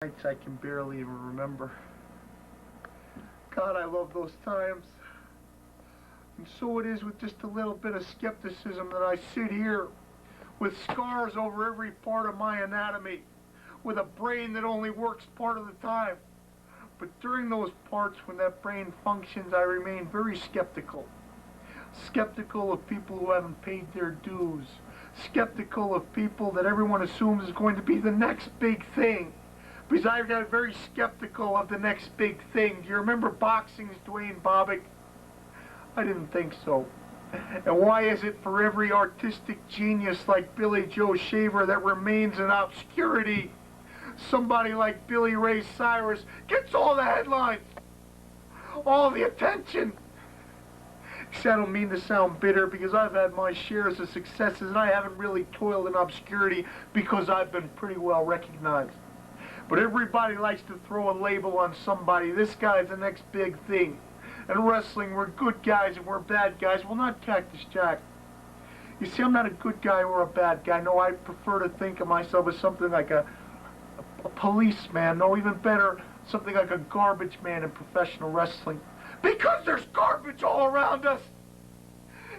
Nights I can barely even remember. God, I love those times. And so it is with just a little bit of skepticism that I sit here with scars over every part of my anatomy, with a brain that only works part of the time. But during those parts when that brain functions, I remain very skeptical. Skeptical of people who haven't paid their dues. Skeptical of people that everyone assumes is going to be the next big thing. Because I got very skeptical of the next big thing. Do you remember boxing's Dwayne Bobbitt? I didn't think so. And why is it for every artistic genius like Billy Joe Shaver that remains in obscurity, somebody like Billy Ray Cyrus gets all the headlines, all the attention? I don't mean to sound bitter, because I've had my shares of successes and I haven't really toiled in obscurity because I've been pretty well recognized. But everybody likes to throw a label on somebody. This guy's the next big thing. In wrestling, we're good guys and we're bad guys. Well, not Cactus Jack. You see, I'm not a good guy or a bad guy. No, I prefer to think of myself as something like a policeman. No, even better, something like a garbage man in professional wrestling. Because there's garbage all around us.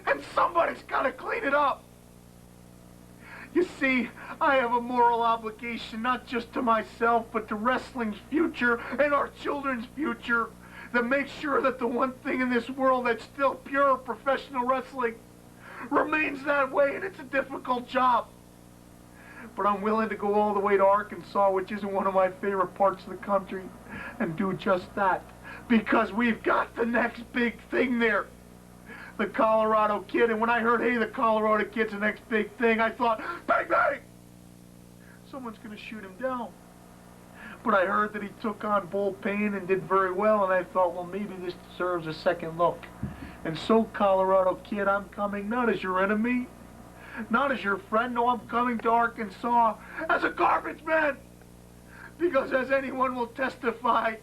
And somebody's got to clean it up. You see, I have a moral obligation not just to myself, but to wrestling's future and our children's future, that makes sure that the one thing in this world that's still pure professional wrestling remains that way, and it's a difficult job. But I'm willing to go all the way to Arkansas, which isn't one of my favorite parts of the country, and do just that. Because we've got the next big thing there. The Colorado Kid. And when I heard, hey, the Colorado Kid's the next big thing, I thought, bang, bang! Someone's going to shoot him down. But I heard that he took on Bull Payne and did very well, and I thought, well, maybe this deserves a second look. And so, Colorado Kid, I'm coming not as your enemy, not as your friend. No, I'm coming to Arkansas as a garbage man. Because as anyone will testify,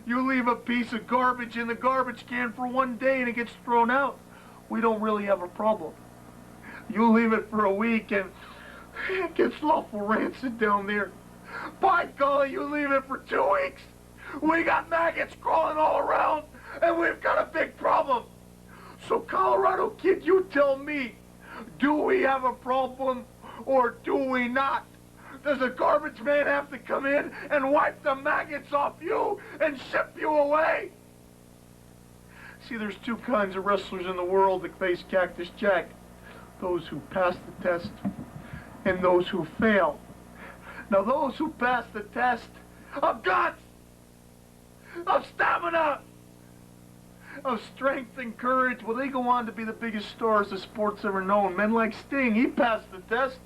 you leave a piece of garbage in the garbage can for one day and it gets thrown out, we don't really have a problem. You leave it for a week and it gets awful rancid down there. By golly, you leave it for 2 weeks, we got maggots crawling all around and we've got a big problem. So Colorado Kid, you tell me, do we have a problem or do we not? Does a garbage man have to come in and wipe the maggots off you and ship you away? See, there's two kinds of wrestlers in the world that face Cactus Jack. Those who pass the test and those who fail. Now, those who pass the test of guts, of stamina, of strength and courage, well, they go on to be the biggest stars the sport's ever known. Men like Sting, he passed the test.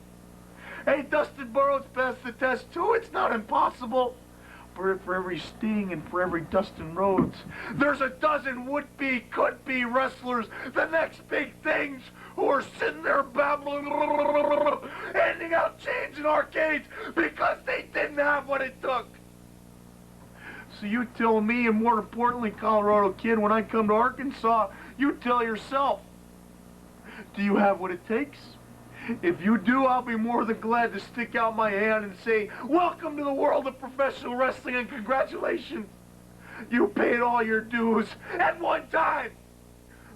Hey, Dustin Burrows passed the test too. It's not impossible. But for every Sting and for every Dustin Rhodes, there's a dozen would-be, could-be wrestlers, the next big things, who are sitting there babbling, handing out change in arcades because they didn't have what it took. So you tell me, and more importantly, Colorado Kid, when I come to Arkansas, you tell yourself, do you have what it takes? If you do, I'll be more than glad to stick out my hand and say, welcome to the world of professional wrestling and congratulations. You paid all your dues at one time.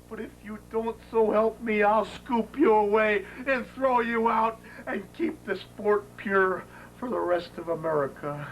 But if you don't, so help me, I'll scoop you away and throw you out and keep the sport pure for the rest of America.